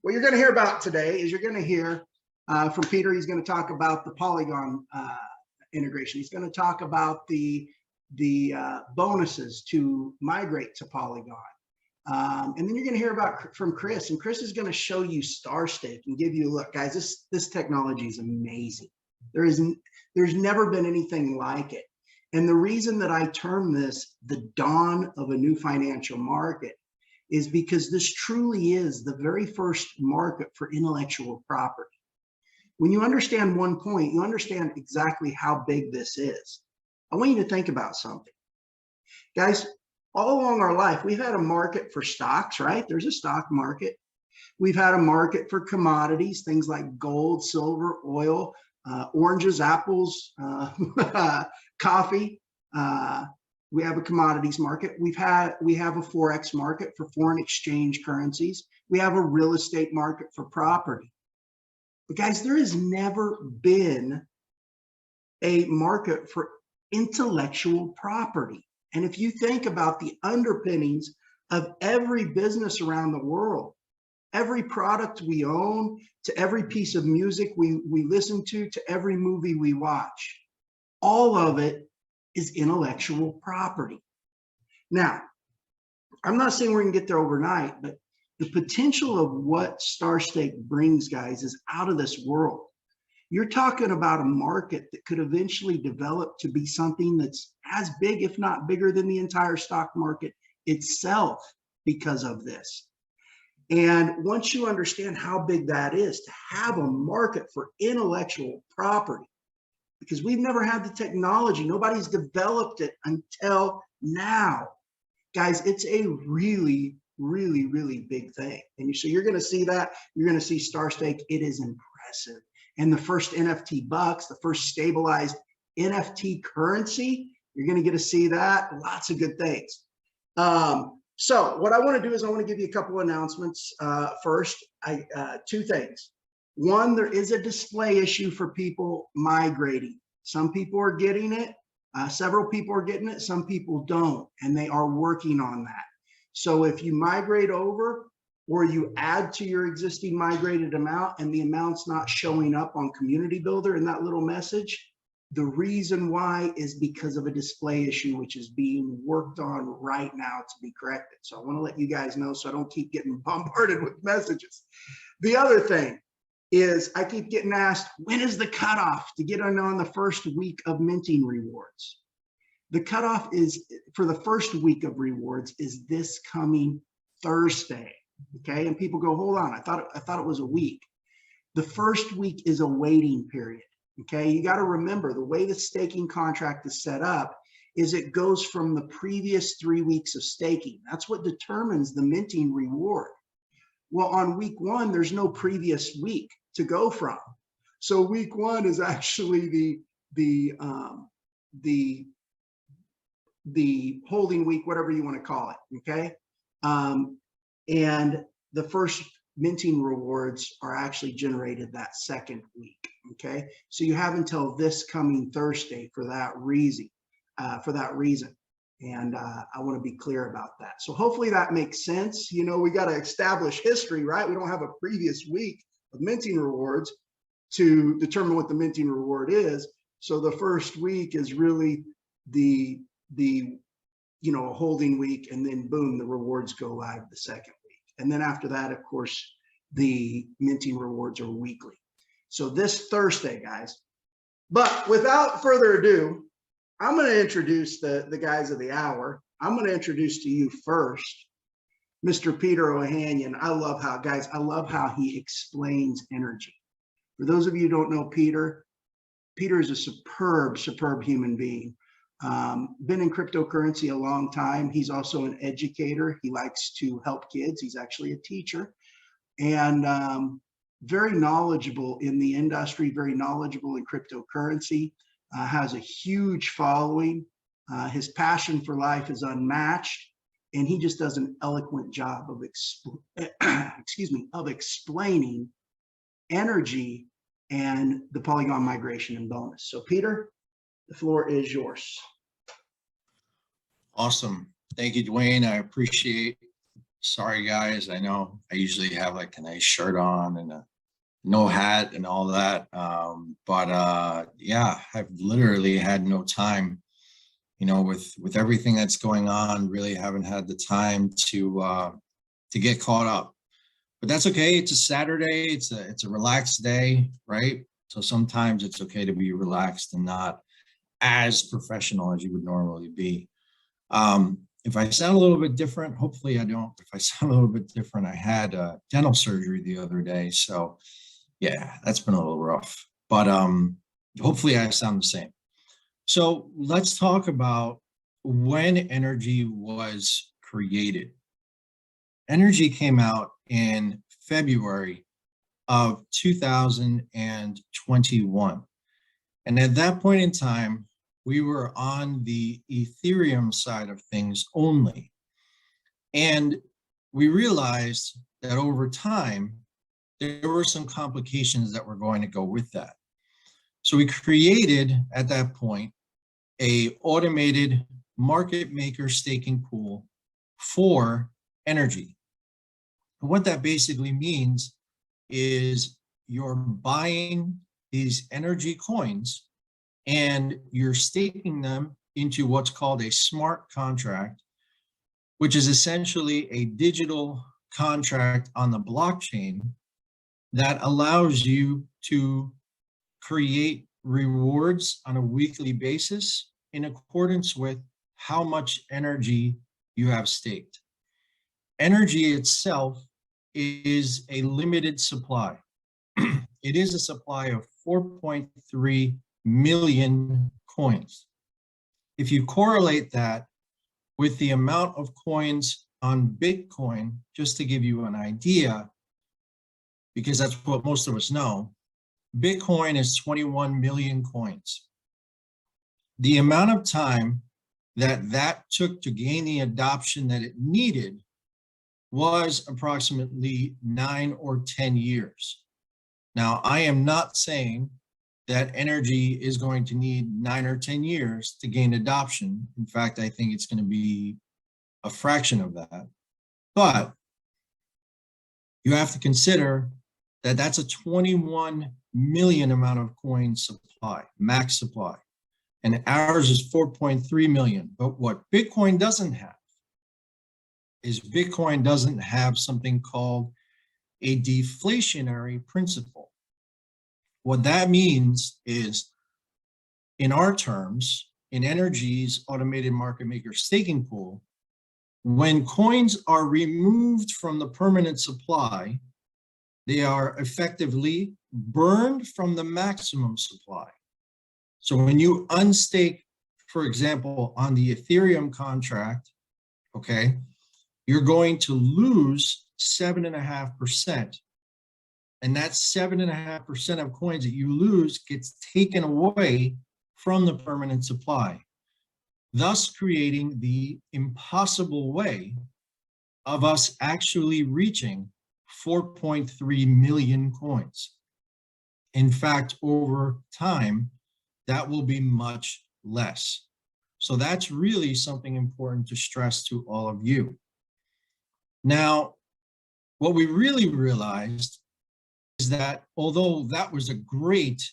what you're going to hear about today is you're going to hear from Peter. He's going to talk about the Polygon integration. He's going to talk about the bonuses to migrate to Polygon. And then you're going to hear about from Chris, and Chris is going to show you Starstake and give you a look. Guys, this technology is amazing. There's never been anything like it. And the reason that I term this the dawn of a new financial market is because this truly is the very first market for intellectual property. When you understand one point, you understand exactly how big this is. I want you to think about something. Guys, all along our life, we've had a market for stocks, right? There's a stock market. We've had a market for commodities, things like gold, silver, oil, oranges, apples, coffee. We have a commodities market. We have a Forex market for foreign exchange currencies. We have a real estate market for property. But guys, there has never been a market for intellectual property. And if you think about the underpinnings of every business around the world, every product we own, to every piece of music we listen to every movie we watch, all of it is intellectual property. Now, I'm not saying we're going to get there overnight, but the potential of what Starstake brings, guys, is out of this world. You're talking about a market that could eventually develop to be something that's as big, if not bigger, than the entire stock market itself because of this. And once you understand how big that is, to have a market for intellectual property, because we've never had the technology, nobody's developed it until now. Guys, it's a really, really, really big thing. And so you're going to see that. You're going to see Starstake. It is impressive. And the first NFT bucks, the first stabilized NFT currency, you're going to get to see that. Lots of good things. So what I want to do is I want to give you a couple of announcements. First, two things. One, there is a display issue for people migrating. Some people are getting it. Several people are getting it. Some people don't, and they are working on that. So if you migrate over or you add to your existing migrated amount and the amount's not showing up on Community Builder in that little message, the reason why is because of a display issue, which is being worked on right now to be corrected. So I want to let you guys know so I don't keep getting bombarded with messages. The other thing is I keep getting asked, when is the cutoff to get on the first week of minting rewards? The cutoff is for the first week of rewards is this coming Thursday. Okay, and people go, hold on, I thought it was a week. The first week is a waiting period. Okay, you got to remember the way the staking contract is set up is it goes from the previous 3 weeks of staking. That's what determines the minting reward. Well, on week one, there's no previous week to go from. So week one is actually the holding week, whatever you want to call it. Okay. And the first minting rewards are actually generated that second week. Okay, so you have until this coming Thursday for that reason. And I want to be clear about that. So hopefully that makes sense. You know, we got to establish history, right? We don't have a previous week of minting rewards to determine what the minting reward is. So the first week is really the holding week, and then boom, the rewards go live the second week. And then after that, of course, the minting rewards are weekly. So this Thursday, guys. But without further ado, I'm going to introduce the guys of the hour. I'm going to introduce to you first, Mr. Peter Ohanian. I love how he explains energy. For those of you who don't know Peter is a superb human being. Been in cryptocurrency a long time. He's also an educator. He likes to help kids. He's actually a teacher, and very knowledgeable in the industry, very knowledgeable in cryptocurrency, has a huge following. His passion for life is unmatched, and he just does an eloquent job of explaining energy and the Polygon migration and bonus. So Peter, the floor is yours. Awesome. Thank you, Duane. I appreciate Sorry guys, I know I usually have like a nice shirt on and a no hat and all that. But yeah, I've literally had no time, with everything that's going on, really haven't had the time to get caught up. But that's okay. It's a Saturday. It's a relaxed day, right? So sometimes it's okay to be relaxed and not as professional as you would normally be. If I sound a little bit different, hopefully I don't. If I sound a little bit different, I had dental surgery the other day. So yeah, that's been a little rough, but hopefully I sound the same. So let's talk about when NRGY was created. NRGY came out in February of 2021. And at that point in time, we were on the Ethereum side of things only. And we realized that over time, there were some complications that were going to go with that. So we created at that point a automated market maker staking pool for NRGY. And what that basically means is you're buying these NRGY coins and you're staking them into what's called a smart contract, which is essentially a digital contract on the blockchain that allows you to create rewards on a weekly basis in accordance with how much NRGY you have staked. NRGY itself is a limited supply. It is a supply of 4.3 million coins. If you correlate that with the amount of coins on Bitcoin, just to give you an idea, because that's what most of us know, Bitcoin is 21 million coins. The amount of time that took to gain the adoption that it needed was approximately 9 or 10 years. Now, I am not saying that NRGY is going to need 9 or 10 years to gain adoption. In fact, I think it's going to be a fraction of that. But you have to consider that that's a 21 million amount of coin supply, max supply. And ours is 4.3 million. But what Bitcoin doesn't have is Bitcoin doesn't have something called a deflationary principle. What that means is, in our terms, in NRGY's automated market maker staking pool, when coins are removed from the permanent supply, they are effectively burned from the maximum supply. So when you unstake, for example, on the Ethereum contract, okay, you're going to lose 7.5%. And that 7.5% of coins that you lose gets taken away from the permanent supply, thus creating the impossible way of us actually reaching 4.3 million coins. In fact, over time, that will be much less. So that's really something important to stress to all of you. Now, what we really realized is that although that was a great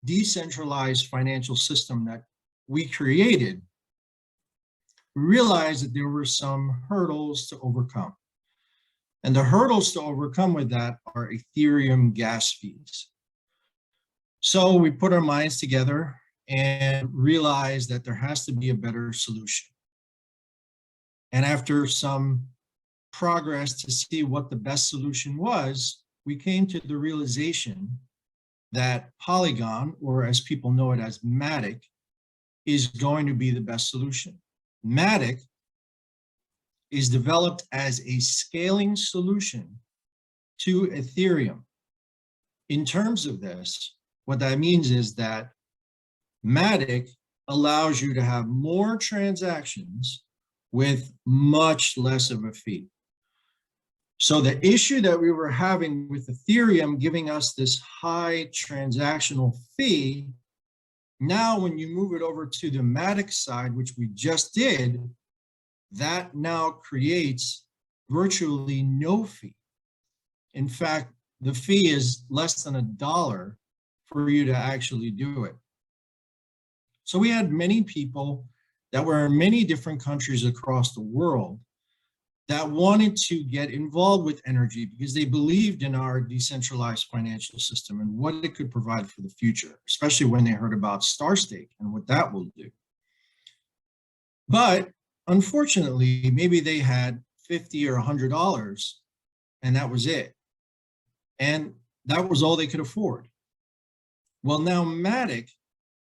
decentralized financial system that we created, we realized that there were some hurdles to overcome. And the hurdles to overcome with that are Ethereum gas fees. So we put our minds together and realized that there has to be a better solution. And after some progress to see what the best solution was, we came to the realization that Polygon, or as people know it as Matic, is going to be the best solution. Matic is developed as a scaling solution to Ethereum. In terms of this, what that means is that Matic allows you to have more transactions with much less of a fee. So the issue that we were having with Ethereum giving us this high transactional fee, now when you move it over to the Matic side, which we just did, that now creates virtually no fee. In fact, the fee is less than $1 for you to actually do it. So we had many people that were in many different countries across the world that wanted to get involved with NRGY because they believed in our decentralized financial system and what it could provide for the future, especially when they heard about Starstake and what that will do. But unfortunately, maybe they had $50 or $100 and that was it. And that was all they could afford. Well, now Matic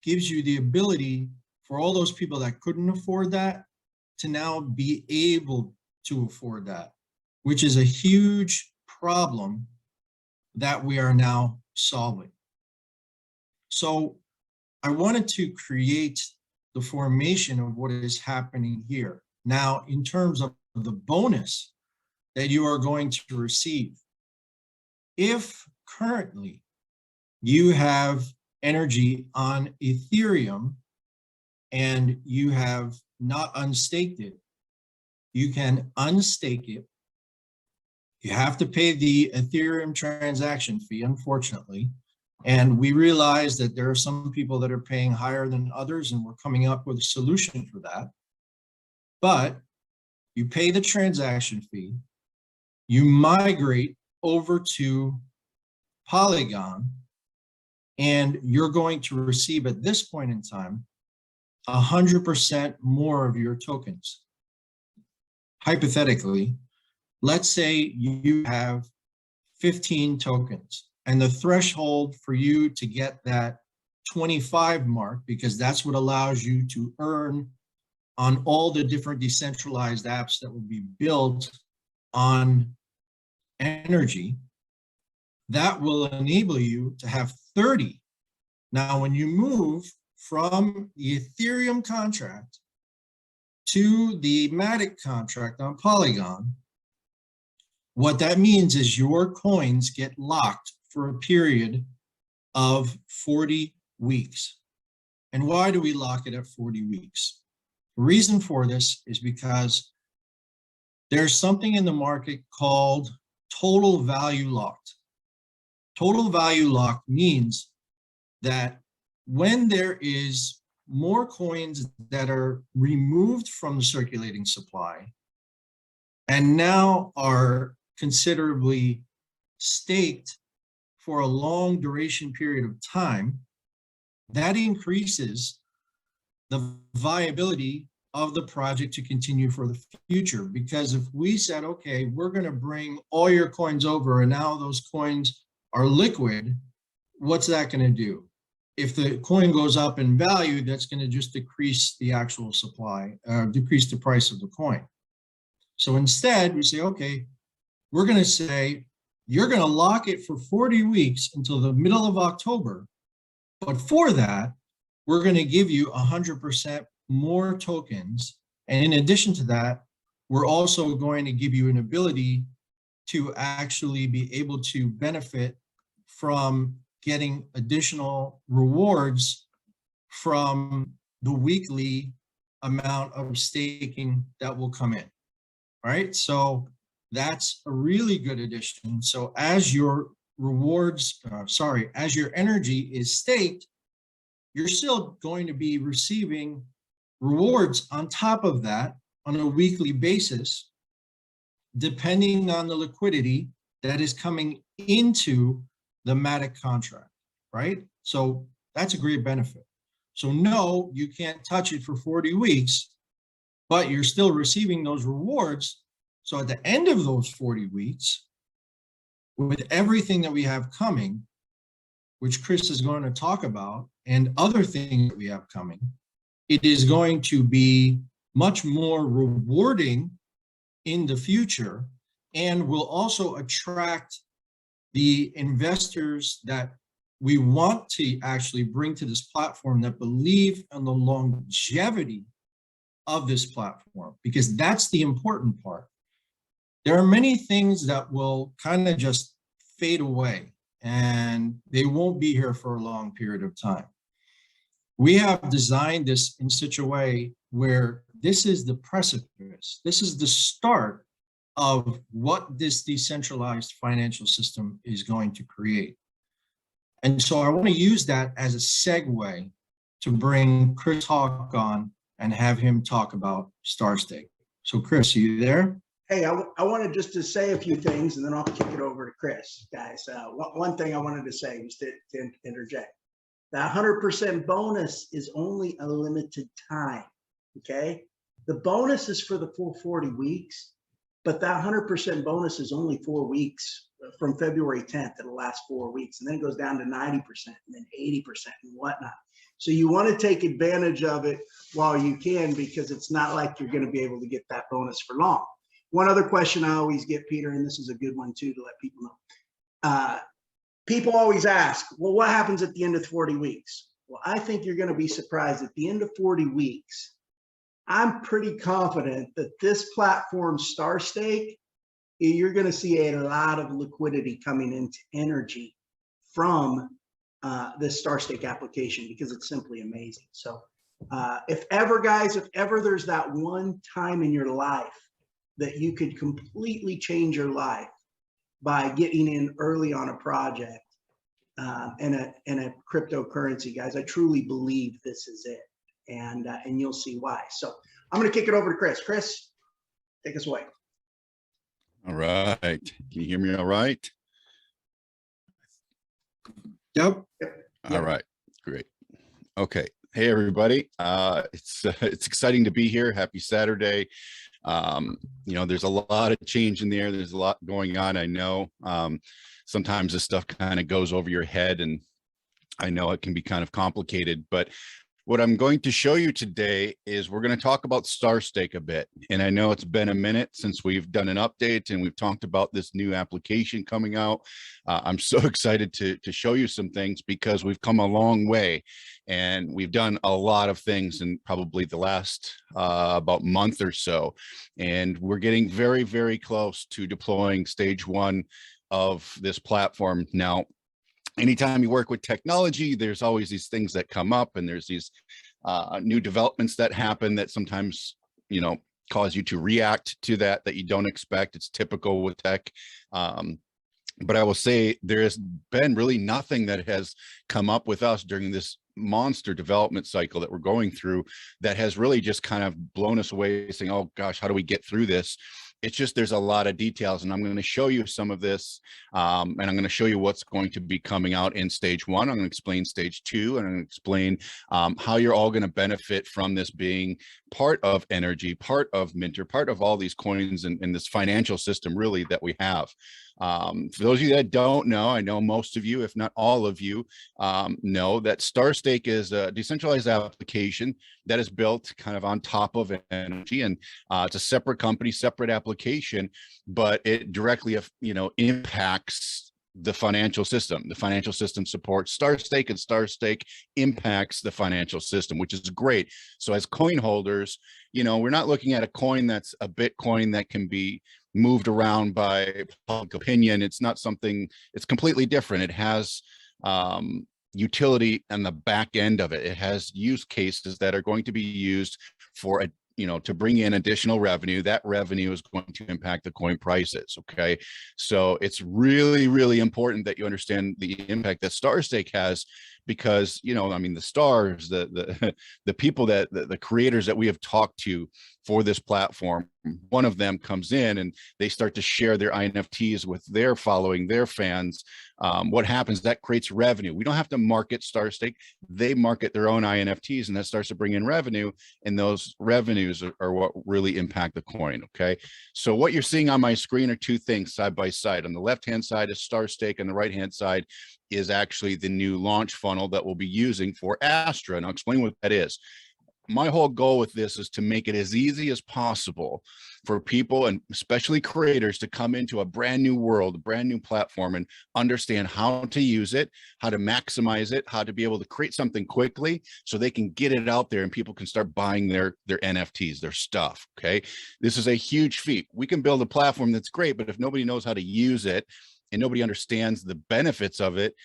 gives you the ability for all those people that couldn't afford that to now be able to afford that, which is a huge problem that we are now solving. So I wanted to create the formation of what is happening here. Now, in terms of the bonus that you are going to receive, if currently you have NRGY on Ethereum and you have not unstaked it, you can unstake it. You have to pay the Ethereum transaction fee, unfortunately. And we realize that there are some people that are paying higher than others, and we're coming up with a solution for that. But you pay the transaction fee, you migrate over to Polygon, and you're going to receive at this point in time 100% more of your tokens. Hypothetically, let's say you have 15 tokens and the threshold for you to get that 25 mark, because that's what allows you to earn on all the different decentralized apps that will be built on NRGY, that will enable you to have 30. Now, when you move from the Ethereum contract to the Matic contract on Polygon, what that means is your coins get locked for a period of 40 weeks. And why do we lock it at 40 weeks? The reason for this is because there's something in the market called total value locked. Total value locked means that when there is more coins that are removed from the circulating supply and now are considerably staked for a long duration period of time, that increases the viability of the project to continue for the future. Because if we said, okay, we're going to bring all your coins over and now those coins are liquid, what's that going to do? If the coin goes up in value, that's going to just decrease the actual supply, decrease the price of the coin. So instead, we say, okay, we're going to say, you're going to lock it for 40 weeks until the middle of October. But for that, we're going to give you 100% more tokens. And in addition to that, we're also going to give you an ability to actually be able to benefit from getting additional rewards from the weekly amount of staking that will come in, right? So that's a really good addition. So as your rewards, as your NRGY is staked, you're still going to be receiving rewards on top of that on a weekly basis, depending on the liquidity that is coming into the Matic contract, right? So that's a great benefit. So no, you can't touch it for 40 weeks, but you're still receiving those rewards. So at the end of those 40 weeks, with everything that we have coming, which Chris is going to talk about, and other things that we have coming, it is going to be much more rewarding in the future and will also attract the investors that we want to actually bring to this platform that believe in the longevity of this platform, because that's the important part. There are many things that will kind of just fade away and they won't be here for a long period of time. We have designed this in such a way where this is the precipice. This is the start of what this decentralized financial system is going to create. And so I want to use that as a segue to bring Chris Hawk on and have him talk about Starstake. So Chris, are you there? Hey, I wanted just to say a few things, and then I'll kick it over to Chris, guys. One thing I wanted to say was to interject. That 100% bonus is only a limited time, okay? The bonus is for the full 40 weeks, but that 100% bonus is only 4 weeks from February 10th. It'll last 4 weeks, and then it goes down to 90% and then 80% and whatnot. So you want to take advantage of it while you can, because it's not like you're going to be able to get that bonus for long. One other question I always get, Peter, and this is a good one too, to let people know. People always ask, well, what happens at the end of 40 weeks? Well, I think you're going to be surprised. At the end of 40 weeks, I'm pretty confident that this platform, Starstake, you're going to see a lot of liquidity coming into NRGY from this Starstake application, because it's simply amazing. So if ever, guys, if ever there's that one time in your life that you could completely change your life by getting in early on a project and a cryptocurrency, guys, I truly believe this is it, and you'll see why. So I'm going to kick it over to Chris. Chris, take us away. All right. Can you hear me all right? Yep. All right. Great. Okay. Hey, everybody. It's exciting to be here. Happy Saturday. You know, there's a lot of change in the air. There's a lot going on. I know sometimes this stuff kind of goes over your head, and I know it can be kind of complicated, but what I'm going to show you today is we're going to talk about Starstake a bit. And I know it's been a minute since we've done an update and we've talked about this new application coming out. I'm so excited to show you some things, because we've come a long way and we've done a lot of things in probably the last about month or so. And we're getting very, very close to deploying stage 1 of this platform. Now, anytime you work with technology, there's always these things that come up, and there's these new developments that happen that sometimes, you know, cause you to react to that you don't expect. It's typical with tech. But I will say there has been really nothing that has come up with us during this monster development cycle that we're going through that has really just kind of blown us away, saying, oh gosh, how do we get through this? It's just, there's a lot of details, and I'm going to show you some of this, and I'm going to show you what's going to be coming out in stage 1. I'm going to explain stage 2, and I'm going to explain how you're all going to benefit from this being part of NRGY, part of Minter, part of all these coins and this financial system really that we have. For those of you that don't know, I know most of you, if not all of you, know that Starstake is a decentralized application that is built kind of on top of NRGY, and it's a separate company, separate application, but it directly, you know, impacts the financial system. The financial system supports Starstake, and Starstake impacts the financial system, which is great. So as coin holders, you know, we're not looking at a coin that's a Bitcoin that can be moved around by public opinion. It's not something, it's completely different. It has utility on the back end of it. It has use cases that are going to be used for a, you know, to bring in additional revenue. That revenue is going to impact the coin prices. Okay. So it's really, really important that you understand the impact that Starstake has, because, you know, I mean, the stars, the people that the creators that we have talked to for this platform, one of them comes in and they start to share their INFTs with their following, their fans. What happens, that creates revenue. We don't have to market Starstake. They market their own INFTs, and that starts to bring in revenue, and those revenues are what really impact the coin. Okay. So what you're seeing on my screen are two things side by side. On the left-hand side is Starstake, and the right-hand side is actually the new launch funnel that we'll be using for Astra. And I'll explain what that is. My whole goal with this is to make it as easy as possible for people, and especially creators, to come into a brand new world, a brand new platform, and understand how to use it, how to maximize it, how to be able to create something quickly so they can get it out there and people can start buying their NFTs, their stuff. Okay. This is a huge feat. We can build a platform that's great, but if nobody knows how to use it and nobody understands the benefits of it,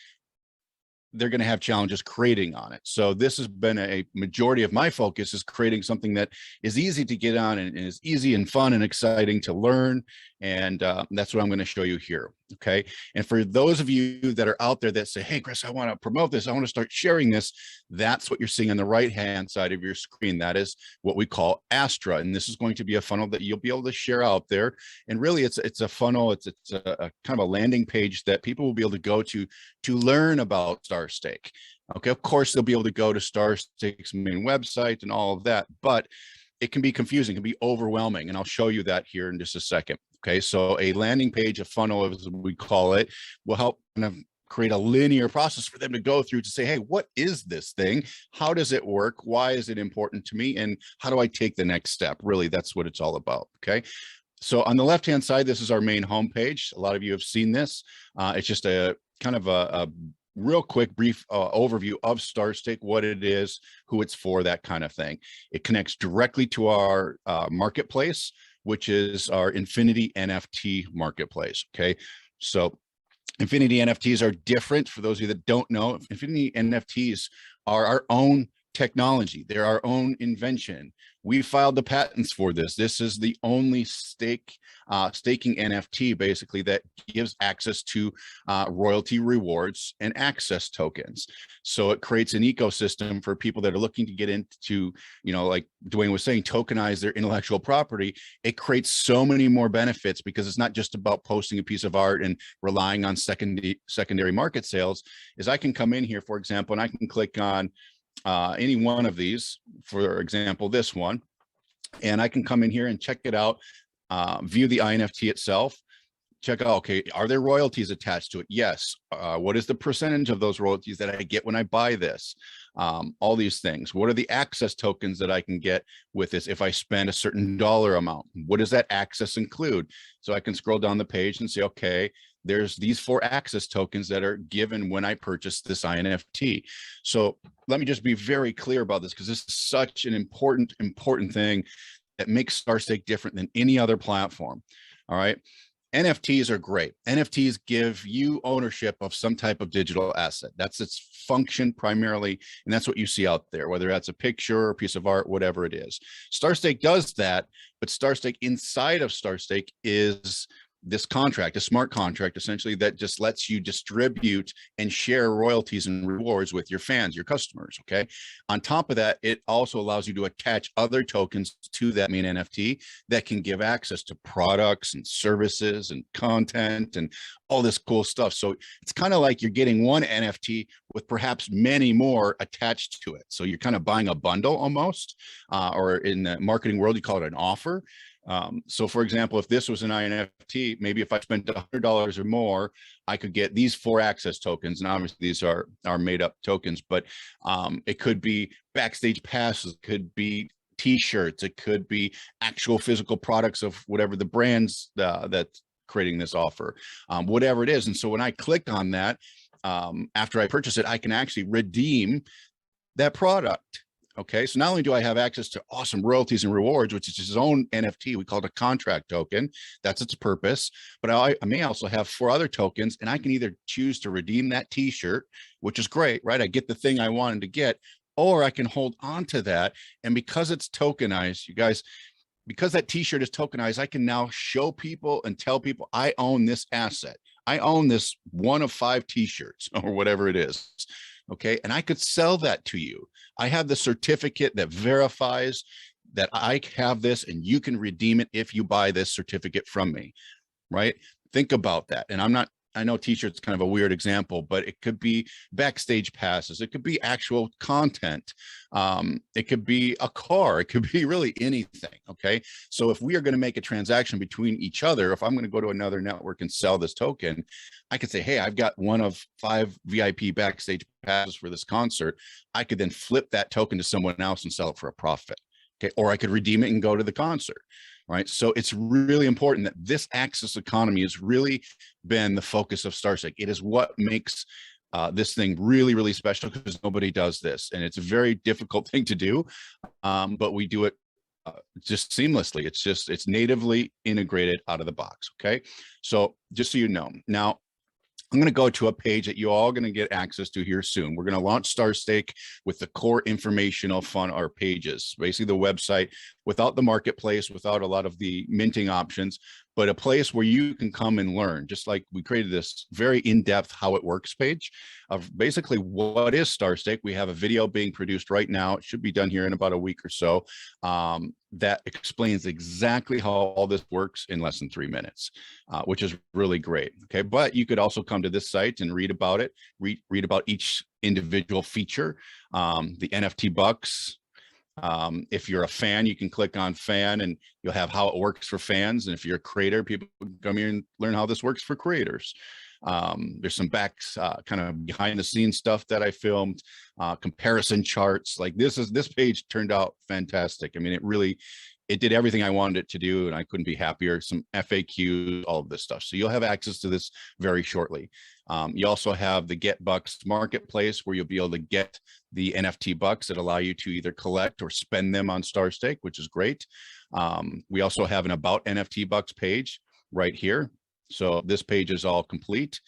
they're going to have challenges creating on it. So this has been a majority of my focus, is creating something that is easy to get on and is easy and fun and exciting to learn And that's what I'm going to show you here. Okay. And for those of you that are out there that say, hey, Chris, I want to promote this, I want to start sharing this, that's what you're seeing on the right-hand side of your screen. That is what we call Astra. And this is going to be a funnel that you'll be able to share out there. And really, it's a funnel. It's a kind of a landing page that people will be able to go to learn about Starstake. Okay. Of course, they'll be able to go to Starstake's main website and all of that, but it can be confusing, it can be overwhelming. And I'll show you that here in just a second. Okay, so a landing page, a funnel, as we call it, will help kind of create a linear process for them to go through to say, hey, what is this thing? How does it work? Why is it important to me? And how do I take the next step? Really, that's what it's all about. Okay. So on the left-hand side, this is our main homepage. A lot of you have seen this. It's just a kind of a real quick, brief overview of Starstake, what it is, who it's for, that kind of thing. It connects directly to our marketplace, which is our Nft Marketplace. Okay, so Infinity NFTs are different. For those of you that don't know, Infinity NFTs are our own technology. They're our own invention. We filed the patents for this. This is the only staking NFT, basically, that gives access to royalty rewards and access tokens. So it creates an ecosystem for people that are looking to get into, like Duane was saying, tokenize their intellectual property. It creates so many more benefits because it's not just about posting a piece of art and relying on secondary market sales. Is I can come in here, for example, and I can click on any one of these, for example, this one, and I can come in here and check it out, view the INFT itself, check out, okay, are there royalties attached to it? Yes. What is the percentage of those royalties that I get when I buy this? All these things. What are the access tokens that I can get with this if I spend a certain dollar amount? What does that access include? So I can scroll down the page and say, okay, there's these 4 access tokens that are given when I purchase this INFT. So let me just be very clear about this, because this is such an important thing that makes Starstake different than any other platform. All right. NFTs are great. NFTs give you ownership of some type of digital asset. That's its function primarily, and that's what you see out there, whether that's a picture or a piece of art, whatever it is. Starstake does that, but Starstake inside of Starstake is this contract, a smart contract, essentially, that just lets you distribute and share royalties and rewards with your fans, your customers. Okay. On top of that, it also allows you to attach other tokens to that main NFT that can give access to products and services and content and all this cool stuff. So it's kind of like you're getting one NFT with perhaps many more attached to it. So you're kind of buying a bundle almost, or in the marketing world, you call it an offer. So for example, if this was an INFT, maybe if I spent $100 or more, I could get these 4 access tokens. And obviously these are made up tokens, but it could be backstage passes, it could be t-shirts, it could be actual physical products of whatever the brands that's creating this offer, whatever it is. And so when I click on that, after I purchase it, I can actually redeem that product. Okay, so not only do I have access to awesome royalties and rewards, which is its own NFT, we call it a contract token, that's its purpose, but I may also have 4 other tokens, and I can either choose to redeem that t-shirt, which is great, right? I get the thing I wanted to get, or I can hold on to that. And because it's tokenized, you guys, because that t-shirt is tokenized, I can now show people and tell people I own this asset. I own this one of 5 t-shirts or whatever it is. Okay, and I could sell that to you. I have the certificate that verifies that I have this, and you can redeem it if you buy this certificate from me, right? Think about that. And I know t-shirts kind of a weird example, but it could be backstage passes. It could be actual content. It could be a car. It could be really anything. Okay. So if we are going to make a transaction between each other, if I'm going to go to another network and sell this token, I could say, hey, I've got one of 5 VIP backstage passes for this concert. I could then flip that token to someone else and sell it for a profit. Okay. Or I could redeem it and go to the concert. Right. So it's really important that this access economy has really been the focus of Starstake. It is what makes this thing really, really special, because nobody does this. And it's a very difficult thing to do, but we do it just seamlessly. It's natively integrated out of the box. Okay. So just so you know, now I'm going to go to a page that you're all going to get access to here soon. We're going to launch Starstake with the core informational or pages, basically the website, without the marketplace, without a lot of the minting options. but a place where you can come and learn, just like we created this very in-depth how it works page of basically what is Starstake. We have a video being produced right now. It should be done here in about a week or so, that explains exactly how all this works in less than 3 minutes, which is really great. Okay, but you could also come to this site and read about it, read about each individual feature, the NFT bucks. If you're a fan, you can click on fan and you'll have how it works for fans. And if you're a creator, people come here and learn how this works for creators. There's some kind of behind the scenes stuff that I filmed, comparison charts. Like this page turned out fantastic. I mean, it did everything I wanted it to do, and I couldn't be happier. Some FAQs, all of this stuff. So you'll have access to this very shortly. You also have the Get Bucks Marketplace, where you'll be able to get the NFT bucks that allow you to either collect or spend them on Starstake, which is great. We also have an About NFT Bucks page right here. So this page is all complete.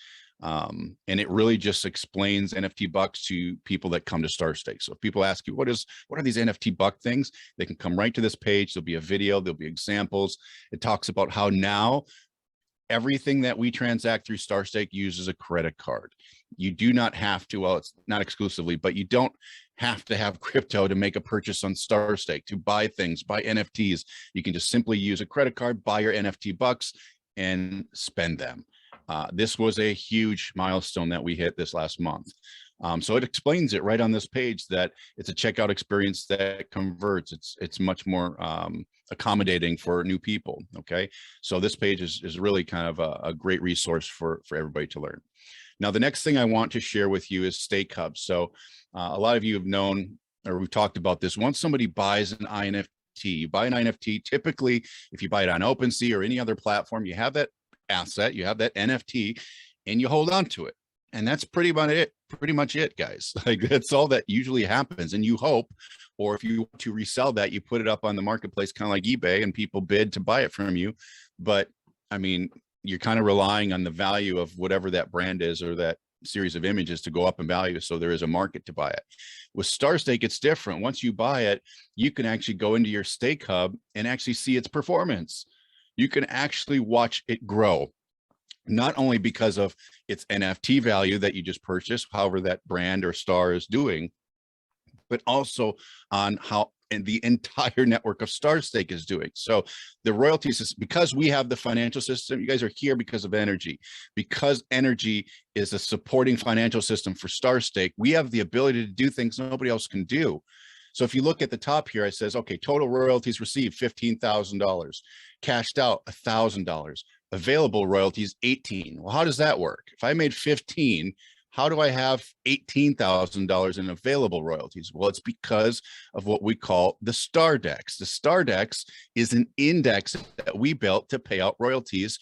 And it really just explains NFT bucks to people that come to Starstake. So if people ask you, what are these NFT buck things? They can come right to this page. There'll be a video, there'll be examples. It talks about how now everything that we transact through Starstake uses a credit card. You do not have to, well, it's not exclusively, but you don't have to have crypto to make a purchase on Starstake, to buy things, buy NFTs. You can just simply use a credit card, buy your NFT bucks, and spend them. This was a huge milestone that we hit this last month. So it explains it right on this page that it's a checkout experience that converts. It's much more accommodating for new people. Okay, so this page is really kind of a great resource for everybody to learn. Now, the next thing I want to share with you is Steakhub. So a lot of you have known, or we've talked about this. Once somebody buys an NFT, you buy an NFT, typically, if you buy it on OpenSea or any other platform, you have that asset, you have that NFT, and you hold on to it. And that's pretty much it, guys. Like, that's all that usually happens. And you hope, or if you want to resell that, you put it up on the marketplace, kind of like eBay, and people bid to buy it from you. But I mean, you're kind of relying on the value of whatever that brand is, or that series of images, to go up in value. So there is a market to buy it. With Starstake, it's different. Once you buy it, you can actually go into your Steakhub and actually see its performance. You can actually watch it grow, not only because of its NFT value that you just purchased, however that brand or star is doing, but also on how the entire network of Starstake is doing. So the royalties is because we have the financial system. You guys are here because of NRGY. Because NRGY is a supporting financial system for Starstake, we have the ability to do things nobody else can do. So if you look at the top here, it says, okay, total royalties received, $15,000, cashed out, $1,000, available royalties, 18. Well, how does that work? If I made 15, how do I have $18,000 in available royalties? Well, it's because of what we call the Stardex. The Stardex is an index that we built to pay out royalties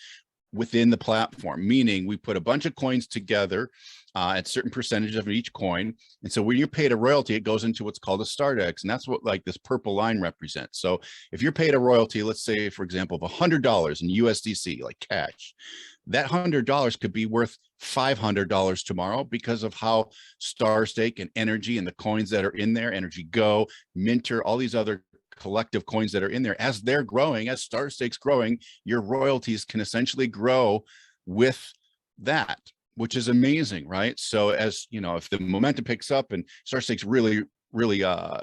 within the platform, meaning we put a bunch of coins together at certain percentage of each coin. And so when you're paid a royalty, it goes into what's called a Stardex. And that's what like this purple line represents. So if you're paid a royalty, let's say, for example, of $100 in USDC, like cash, that $100 could be worth $500 tomorrow because of how Starstake and NRGY and the coins that are in there, NRGY Go, Minter, all these other collective coins that are in there, as they're growing, as Starstake's growing, your royalties can essentially grow with that, which is amazing, right? So as you know, if the momentum picks up and Starstake's really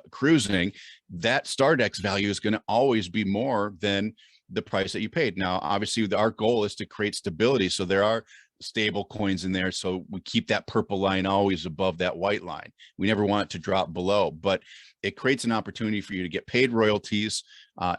cruising, that Stardex value is going to always be more than the price that you paid. Now, obviously, our goal is to create stability, so there are stable coins in there, so we keep that purple line always above that white line. We never want it to drop below, but it creates an opportunity for you to get paid royalties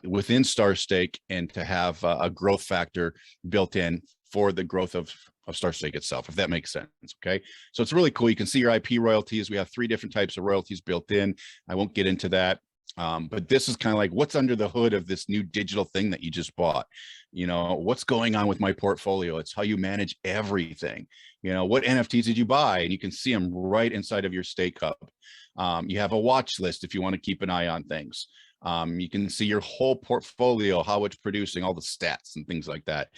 within Starstake and to have a growth factor built in for the growth of Starstake itself, if that makes sense. Okay, so it's really cool. You can see your IP royalties. We have 3 different types of royalties built in. I won't get into that. But this is kind of like what's under the hood of this new digital thing that you just bought. You know, what's going on with my portfolio? It's how you manage everything. You know, what NFTs did you buy? And you can see them right inside of your Steakhub. You have a watch list if you want to keep an eye on things. You can see your whole portfolio, how it's producing, all the stats and things like that.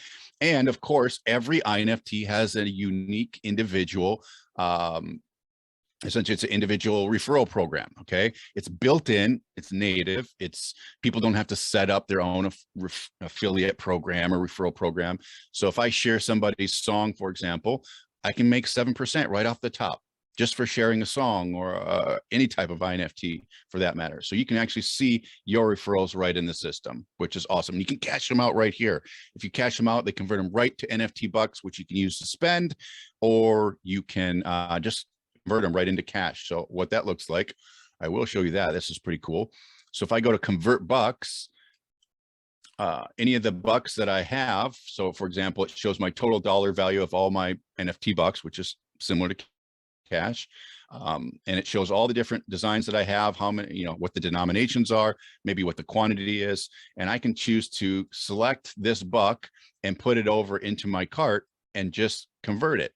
And of course, every NFT has a unique individual essentially it's an individual referral program. Okay, it's built in, it's native, it's people don't have to set up their own affiliate program or referral program. So if I share somebody's song, for example, I can make 7% right off the top just for sharing a song or any type of NFT for that matter. So you can actually see your referrals right in the system, which is awesome. You can cash them out right here. If you cash them out, they convert them right to NFT bucks, which you can use to spend, or you can just convert them right into cash. So what that looks like, I will show you that. This is pretty cool. So if I go to convert bucks, any of the bucks that I have, so for example, it shows my total dollar value of all my NFT bucks, which is similar to cash. And it shows all the different designs that I have, how many, you know, what the denominations are, maybe what the quantity is. And I can choose to select this buck and put it over into my cart and just convert it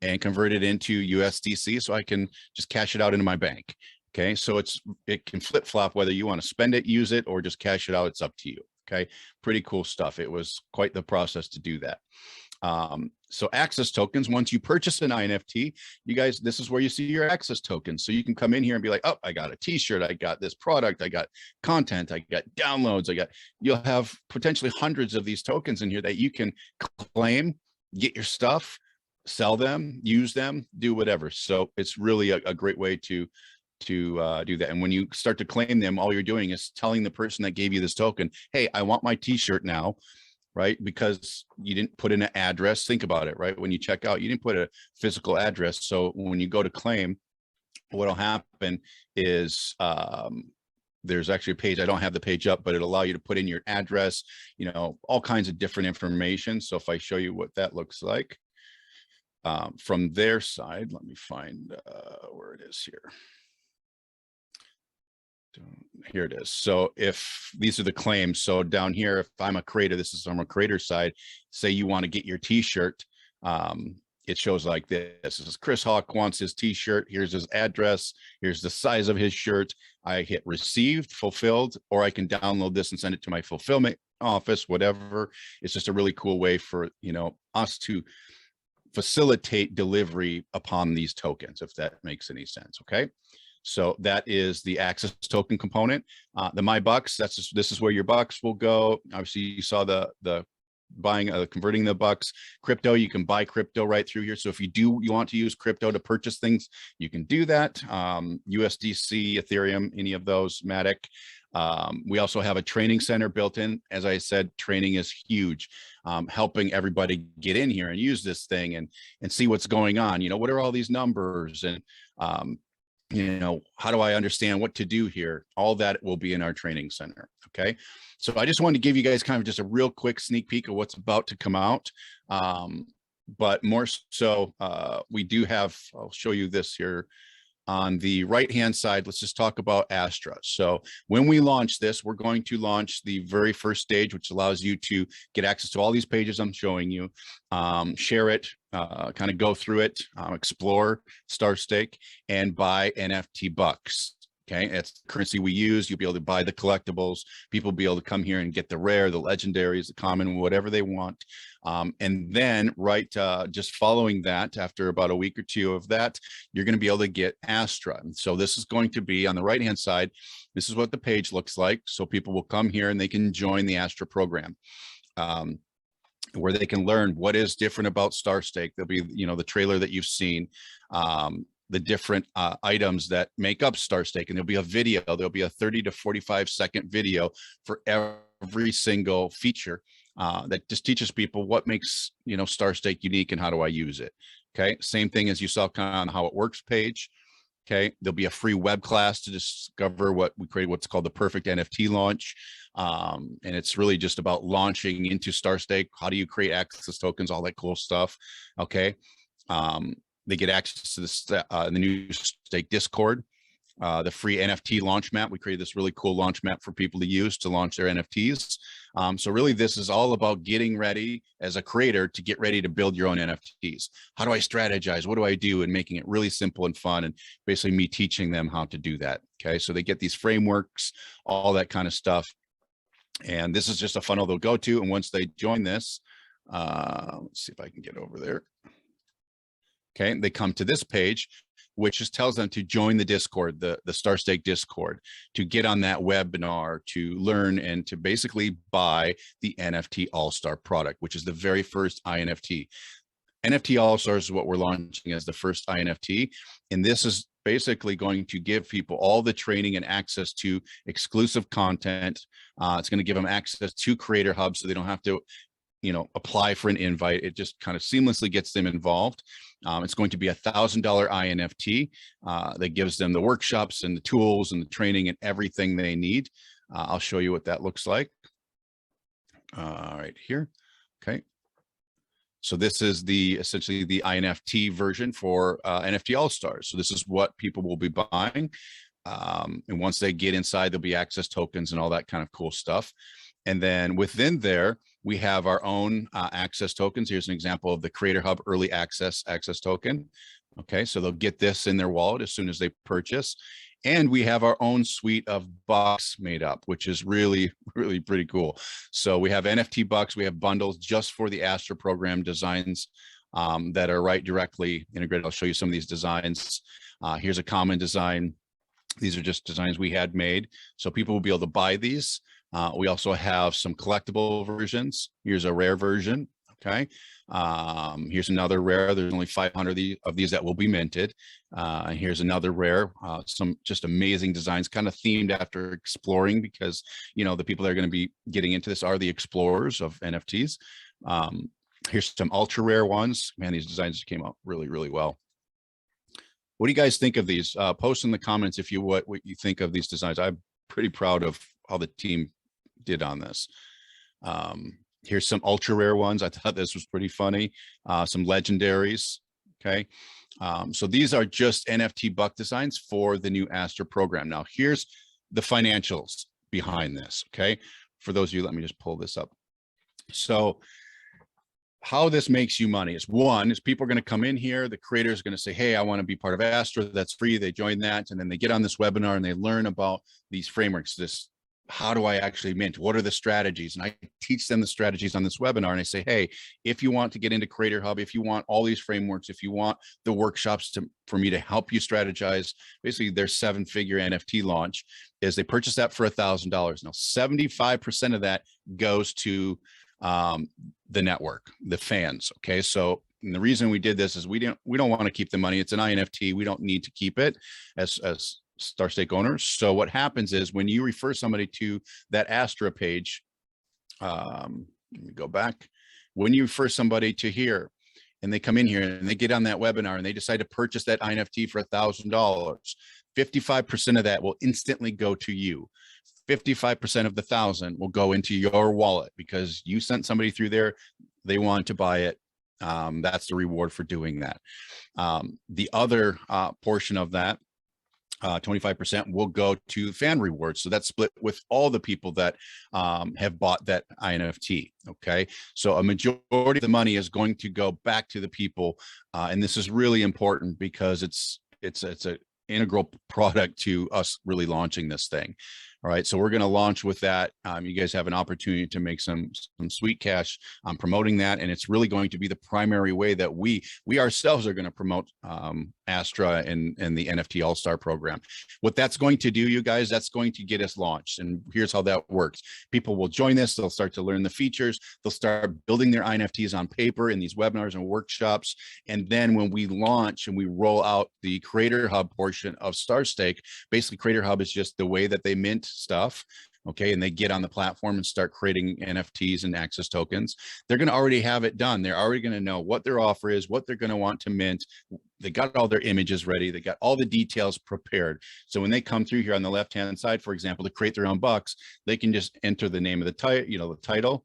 into USDC. So I can just cash it out into my bank. Okay. So it can flip flop whether you want to spend it, use it, or just cash it out. It's up to you. Okay. Pretty cool stuff. It was quite the process to do that. So access tokens, once you purchase an NFT, you guys, this is where you see your access tokens. So you can come in here and be like, oh, I got a t-shirt, I got this product, I got content, I got downloads, you'll have potentially hundreds of these tokens in here that you can claim, get your stuff, sell them, use them, do whatever. So it's really a great way to do that. And when you start to claim them, all you're doing is telling the person that gave you this token, hey, I want my t-shirt now, right? Because you didn't put in an address. Think about it, right? When you check out, you didn't put a physical address. So when you go to claim, what'll happen is there's actually a page. I don't have the page up, but it'll allow you to put in your address, you know, all kinds of different information. So if I show you what that looks like from their side, let me find where it is here. Here it is. So if these are the claims, so down here, if I'm a creator, this is from a creator side, say you want to get your t-shirt, it shows like this. This is Chris Hawk wants his t-shirt. Here's his address. Here's the size of his shirt. I hit received, fulfilled, or I can download this and send it to my fulfillment office, whatever. It's just a really cool way for, you know, us to facilitate delivery upon these tokens, if that makes any sense. Okay. So that is the access token component. The My Bucks, this is where your bucks will go. Obviously, you saw the buying, converting the bucks. Crypto, you can buy crypto right through here. So if you want to use crypto to purchase things, you can do that. USDC, Ethereum, any of those, Matic. We also have a training center built in. As I said, training is huge, helping everybody get in here and use this thing and see what's going on. You know, what are all these numbers, and you know, how do I understand what to do here? All that will be in our training center. Okay. So I just wanted to give you guys kind of just a real quick sneak peek of what's about to come out. But more so, we do have, I'll show you this here. On the right-hand side, let's just talk about Astra. So when we launch this, we're going to launch the very first stage, which allows you to get access to all these pages I'm showing you, share it, kind of go through it, explore Starstake, and buy NFT bucks. Okay, it's the currency we use. You'll be able to buy the collectibles. People will be able to come here and get the rare, the legendaries, the common, whatever they want. And then just following that, after about a week or two of that, you're going to be able to get Astra. And so this is going to be on the right-hand side. This is what the page looks like. So people will come here and they can join the Astra program. Where they can learn what is different about Starstake. There'll be, you know, the trailer that you've seen, the different items that make up Starstake, and there'll be a video. There'll be a 30 to 45-second video for every single feature that just teaches people what makes, you know, Starstake unique and how do I use it. Okay, same thing as you saw kind of on how it works page. Okay, there'll be a free web class to discover what we created, what's called the perfect NFT launch. And it's really just about launching into Starstake. How do you create access tokens, all that cool stuff. Okay. They get access to the new Stake Discord, the free NFT launch map. We created this really cool launch map for people to use to launch their NFTs. So really this is all about getting ready as a creator to get ready to build your own NFTs. How do I strategize? What do I do? And making it really simple and fun, and basically me teaching them how to do that. Okay. So they get these frameworks, all that kind of stuff. And this is just a funnel they'll go to. And once they join this, let's see if I can get over there. Okay, they come to this page, which just tells them to join the Discord, the Starstake Discord, to get on that webinar, to learn and to basically buy the NFT All-Star product, which is the very first INFT. NFT All-Stars is what we're launching as the first INFT. And this is basically going to give people all the training and access to exclusive content. It's going to give them access to Creator Hub so they don't have to, you know, apply for an invite. It just kind of seamlessly gets them involved. It's going to be $1,000 INFT that gives them the workshops and the tools and the training and everything they need. I'll show you what that looks like. Right here. Okay. So this is essentially the INFT version for NFT All-Stars. So this is what people will be buying. And once they get inside, there'll be access tokens and all that kind of cool stuff. And then within there, we have our own access tokens. Here's an example of the Creator Hub early access token. Okay, so they'll get this in their wallet as soon as they purchase. And we have our own suite of bucks made up, which is really, really pretty cool. So we have NFT bucks, we have bundles just for the Astra program designs that are right directly integrated. I'll show you some of these designs. Here's a common design. These are just designs we had made. So people will be able to buy these. We also have some collectible versions. Here's a rare version. Okay. Here's another rare. There's only 500 of these that will be minted. And here's another rare, some just amazing designs, kind of themed after exploring, because, you know, the people that are going to be getting into this are the explorers of NFTs. Here's some ultra rare ones. Man, these designs came out really, really well. What do you guys think of these? Post in the comments if you what you think of these designs. I'm pretty proud of how the team did on this. Here's some ultra rare ones. I thought this was pretty funny. Some legendaries. Okay. So these are just NFT buck designs for the new Astra program. Now here's the financials behind this. Okay. For those of you, let me just pull this up. So how this makes you money is, one, is people are going to come in here. The creator is going to say, hey, I want to be part of Astra. That's free. They join that. And then they get on this webinar and they learn about these frameworks, how do I actually mint? What are the strategies? And I teach them the strategies on this webinar. And I say, hey, if you want to get into Creator Hub, if you want all these frameworks, if you want the workshops for me to help you strategize, basically their 7-figure NFT launch is they purchase that for $1,000. Now, 75% of that goes to the network, the fans. Okay. So and the reason we did this is we don't want to keep the money. It's an INFT. We don't need to keep it as Starstake owners. So what happens is when you refer somebody to that Astra page, let me go back. When you refer somebody to here and they come in here and they get on that webinar and they decide to purchase that INFT for $1,000, 55% of that will instantly go to you. 55% of the 1,000 will go into your wallet because you sent somebody through there. They want to buy it. That's the reward for doing that. The other portion of that, 25% will go to fan rewards. So that's split with all the people that have bought that INFT. Okay. So a majority of the money is going to go back to the people. And this is really important because it's an integral product to us really launching this thing. All right, so we're going to launch with that. You guys have an opportunity to make some sweet cash on promoting that, and it's really going to be the primary way that we ourselves are going to promote Astra and the NFT All-Star program. What that's going to do, you guys, that's going to get us launched, and here's how that works. People will join this. They'll start to learn the features. They'll start building their INFTs on paper in these webinars and workshops, and then when we launch and we roll out the Creator Hub portion of Starstake, basically Creator Hub is just the way that they mint stuff. Okay. And they get on the platform and start creating NFTs and access tokens. They're going to already have it done. They're already going to know what their offer is, what they're going to want to mint. They got all their images ready. They got all the details prepared. So when they come through here on the left-hand side, for example, to create their own bucks, they can just enter the name of the title,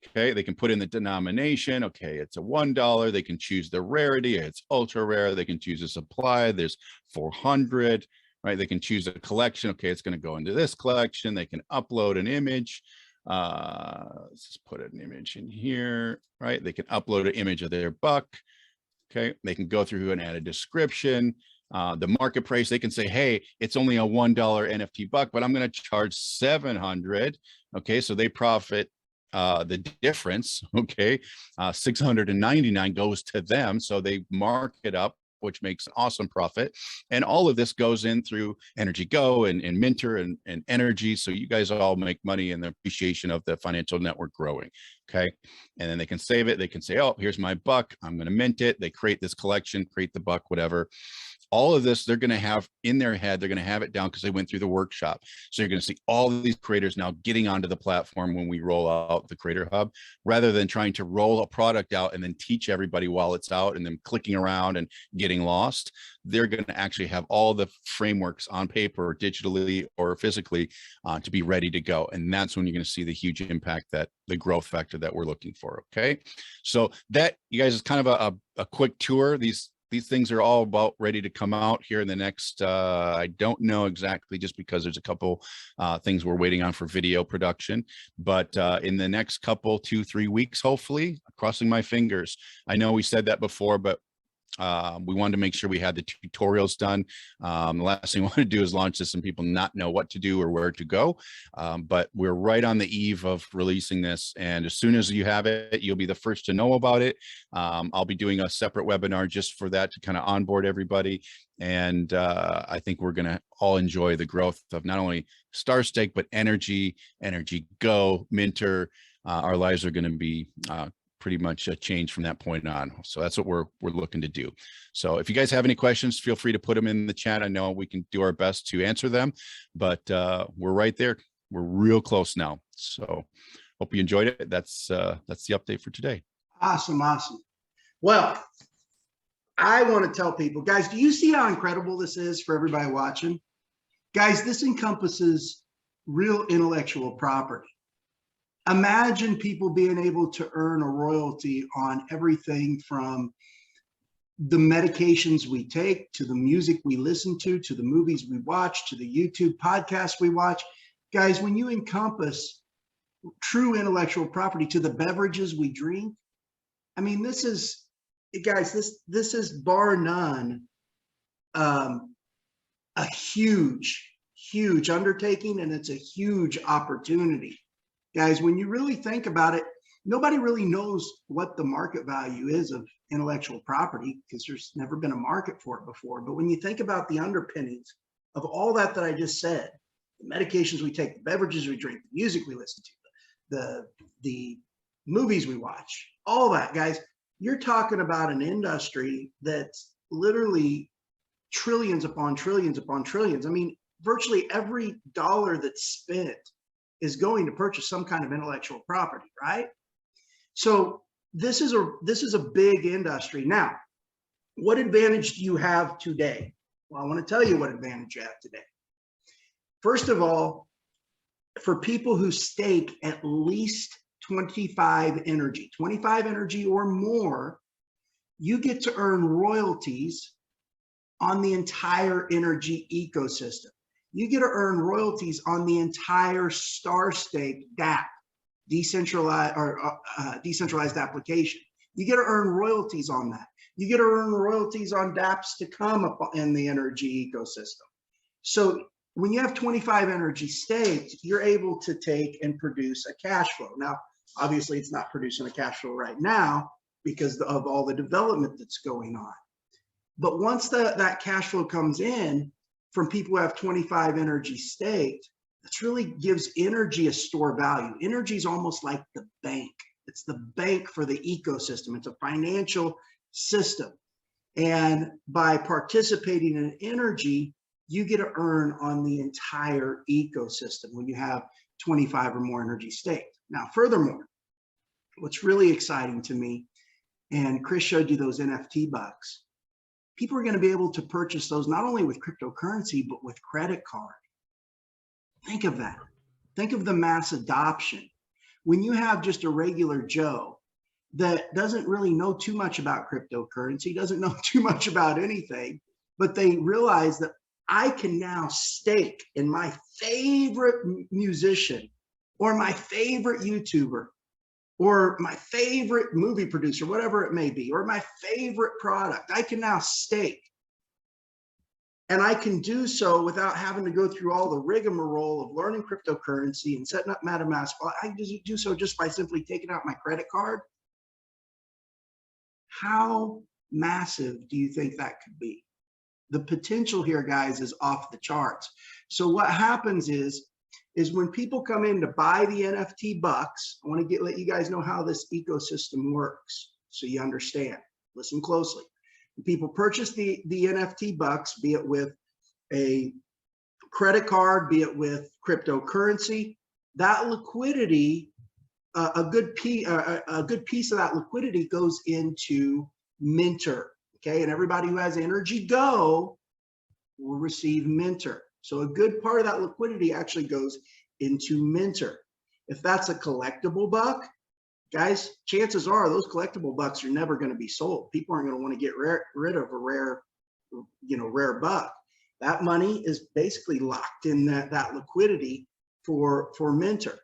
Okay, they can put in the denomination. Okay, it's a $1. They can choose the rarity. It's ultra rare. They can choose a supply. There's 400. Right, they can choose a collection. Okay, it's going to go into this collection. They can upload an image. Let's just put an image in here. Right, they can upload an image of their buck. Okay, they can go through and add a description. The marketplace, they can say, hey, it's only a $1 NFT buck, but I'm going to charge 700. Okay, so they profit the difference, okay, 699 goes to them. So they mark it up, which makes an awesome profit. And all of this goes in through NRGY and Minter and NRGY. So you guys all make money in the appreciation of the financial network growing. Okay. And then they can save it. They can say, oh, here's my buck. I'm going to mint it. They create this collection, create the buck, whatever. All of this, they're going to have in their head, they're going to have it down because they went through the workshop. So you're going to see all of these creators now getting onto the platform when we roll out the Creator Hub, rather than trying to roll a product out and then teach everybody while it's out and then clicking around and getting lost. They're going to actually have all the frameworks on paper, digitally or physically, to be ready to go. And that's when you're going to see the huge impact, that the growth factor that we're looking for. Okay. So that, you guys, is kind of a quick tour. These things are all about ready to come out here in the next, I don't know exactly, just because there's a couple things we're waiting on for video production, but in the next couple, 2-3 weeks, hopefully, crossing my fingers. I know we said that before, but we wanted to make sure we had the tutorials done. The last thing we want to do is launch this and people not know what to do or where to go. But we're right on the eve of releasing this. And as soon as you have it, you'll be the first to know about it. I'll be doing a separate webinar just for that, to kind of onboard everybody. And I think we're going to all enjoy the growth of not only Starstake, but NRGY, NRGY, Minter. Our lives are going to be pretty much a change from that point on. So that's what we're looking to do. So if you guys have any questions, feel free to put them in the chat. I know we can do our best to answer them, but we're right there. We're real close now. So hope you enjoyed it. That's the update for today. Awesome. Awesome. Well, I want to tell people, guys, do you see how incredible this is for everybody watching? Guys, this encompasses real intellectual property. Imagine people being able to earn a royalty on everything from the medications we take, to the music we listen to the movies we watch, to the YouTube podcasts we watch. Guys, when you encompass true intellectual property to the beverages we drink, I mean, this is, guys, this is bar none a huge undertaking, and it's a huge opportunity. Guys, when you really think about it, nobody really knows what the market value is of intellectual property, because there's never been a market for it before. But when you think about the underpinnings of all that I just said, the medications we take, the beverages we drink, the music we listen to, the movies we watch, all that, guys, you're talking about an industry that's literally trillions upon trillions upon trillions. I mean, virtually every dollar that's spent is going to purchase some kind of intellectual property, right? So this is a big industry. Now, what advantage do you have today? Well, I want to tell you what advantage you have today. First of all, for people who stake at least 25 NRGY or more, you get to earn royalties on the entire NRGY ecosystem. You get to earn royalties on the entire Starstake DApp, decentralized application. You get to earn royalties on that. You get to earn royalties on dApps to come up in the NRGY ecosystem. So when you have 25 NRGY staked, you're able to take and produce a cash flow. Now, obviously, it's not producing a cash flow right now because of all the development that's going on. But once that cash flow comes in from people who have 25 NRGY staked, that really gives NRGY a store value. NRGY is almost like the bank. It's the bank for the ecosystem. It's a financial system. And by participating in NRGY, you get to earn on the entire ecosystem when you have 25 or more NRGY staked. Now, furthermore, what's really exciting to me, and Chris showed you those NFT bucks, people are going to be able to purchase those not only with cryptocurrency, but with credit card. Think of that. Think of the mass adoption. When you have just a regular Joe that doesn't really know too much about cryptocurrency, doesn't know too much about anything, but they realize that I can now stake in my favorite musician or my favorite YouTuber or my favorite movie producer, whatever it may be, or my favorite product. I can now stake And I can do so without having to go through all the rigmarole of learning cryptocurrency and setting up MetaMask. Well, I can do so just by simply taking out my credit card. How massive do you think that could be? The potential here, guys, is off the charts. So what happens is when people come in to buy the NFT bucks, I want to let you guys know how this ecosystem works so you understand. Listen closely. When people purchase the NFT bucks, be it with a credit card, be it with cryptocurrency, that liquidity, a good piece of that liquidity goes into Minter. Okay, and everybody who has NRGY will receive Minter. So a good part of that liquidity actually goes into Minter. If that's a collectible buck, guys, chances are those collectible bucks are never going to be sold. People aren't going to want to get rid of a rare, rare buck. That money is basically locked in that liquidity for Minter.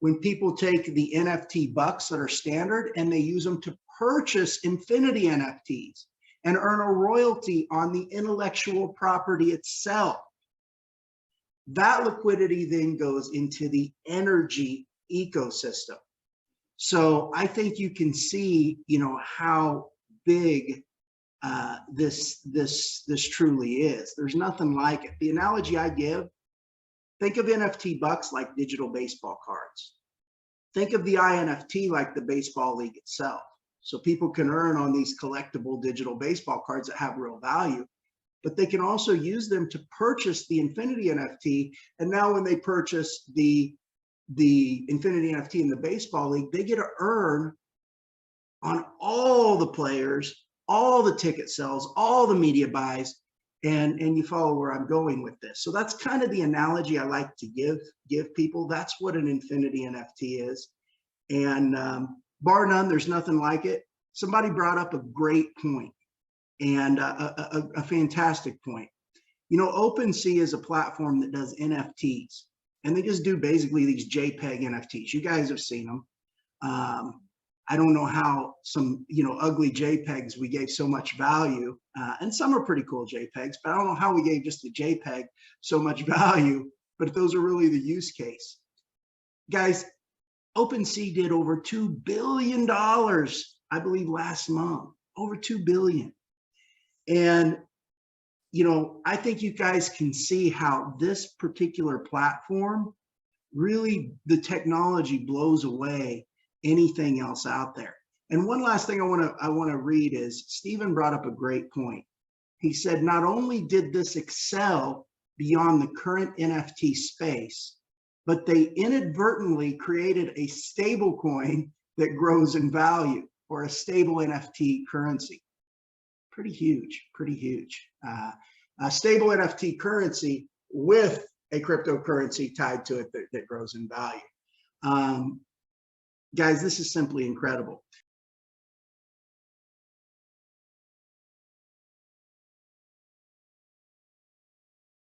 When people take the NFT bucks that are standard and they use them to purchase infinity NFTs and earn a royalty on the intellectual property itself, that liquidity then goes into the NRGY ecosystem. So I think you can see, how big this truly is. There's nothing like it. The analogy I give, think of NFT bucks like digital baseball cards. Think of the INFT like the baseball league itself. So people can earn on these collectible digital baseball cards that have real value, but they can also use them to purchase the Infinity NFT. And now when they purchase the Infinity NFT in the baseball league, they get to earn on all the players, all the ticket sales, all the media buys, and you follow where I'm going with this. So that's kind of the analogy I like to give people. That's what an Infinity NFT is. And bar none, there's nothing like it. Somebody brought up a great point and a fantastic point. OpenSea is a platform that does NFTs, and they just do basically these JPEG NFTs. You guys have seen them. I don't know how some, ugly JPEGs we gave so much value, and some are pretty cool JPEGs, but I don't know how we gave just a JPEG so much value, but those are really the use case. Guys, OpenSea did over $2 billion, I believe, last month, over $2 billion. And, I think you guys can see how this particular platform, really the technology blows away anything else out there. And one last thing I want to read is Stephen brought up a great point. He said, not only did this excel beyond the current NFT space, but they inadvertently created a stable coin that grows in value, or a stable NFT currency. Pretty huge, pretty huge. A stable NFT currency with a cryptocurrency tied to it that grows in value. Guys, this is simply incredible.